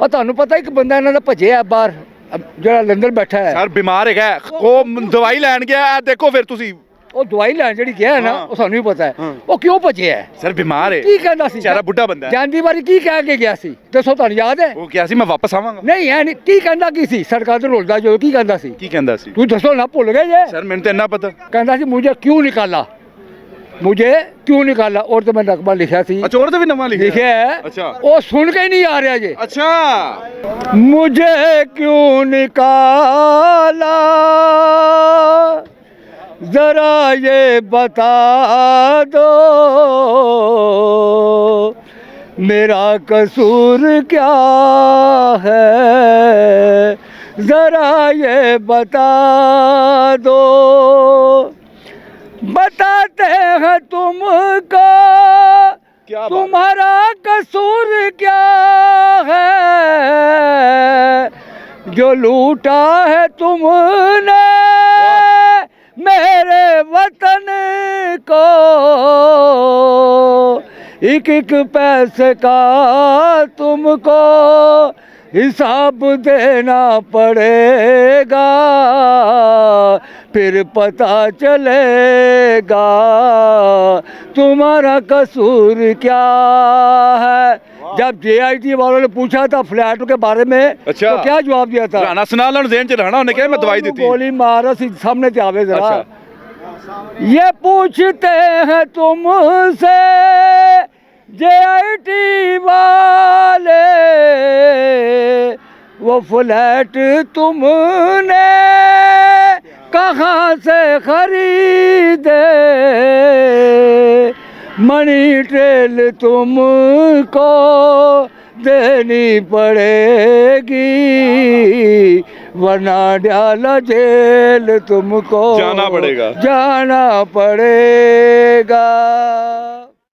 और तुहानू पता एक बंदा इन्हां दा भज्जिया बाहर ਜਿਹੜਾ लंदन बैठा है सर बीमार है वो दवाई लैन गया देखो फिर तुसी ਉਹ ਦਵਾਈ ਲੈਣ ਜਿਹੜੀ ਗਿਆ ਹੈ ਨਾ ਉਹ ਸਾਨੂੰ ਵੀ ਪਤਾ ਹੈ ਉਹ ਕਿਉਂ ਭੱਜਿਆ ਹੈ सर बीमार है ਕੀ ਕਹਿੰਦਾ ਸੀ बेचारा बुढ़ा बंदा है ਜਾਂਦੀ ਵਾਰੀ ਕੀ ਕਹਿ ਕੇ ਗਿਆ ਸੀ ਦੱਸੋ ਤੁਹਾਨੂੰ ਯਾਦ ਹੈ वो क्या सी मैं वापस आवांगा ਨਹੀਂ ਹੈ ਨਹੀਂ ਕੀ ਕਹਿੰਦਾ ਕੀ ਸੀ ਸੜਕਾਂ ਤੇ ਰੋਲਦਾ ਜੋ ਕੀ ਕਹਿੰਦਾ ਸੀ की कहंदा सी ਤੂੰ ਦੱਸੋ ਨਾ ਭੁੱਲ ਗਏ ਜੇ सर मैंने तो इन्ना पता ਕਹਿੰਦਾ ਸੀ मुझे क्यों निकाला और तो मैं नकमा लिखा सी अच्छा और तो भी नवा लिखा है अच्छा वो सुन के ही नहीं आ रहा जे अच्छा मुझे क्यों निकाला जरा ये बता दो मेरा कसूर क्या है जरा ये बता दो बताते हैं तुमको क्या तुम्हारा कसूर क्या है जो लूटा है तुमने मेरे वतन को एक एक पैसे का तुमको हिसाब देना पड़ेगा फिर पता चलेगा तुम्हारा कसूर क्या है। जब JIT वालों ने पूछा था फ्लैट के बारे में अच्छा। तो क्या जवाब दिया था राना सुना लो जेन च रहना उन्हें क्या मैं दवाई दी थी गोली मारो सामने से आवे जरा अच्छा। ये पूछते हैं तुमसे JIT वाले वो फ्लैट तुमने कहाँ से खरीदे मनी ट्रेल तुमको देनी पड़ेगी वरना डाला जेल तुमको जाना पड़ेगा जाना पड़ेगा।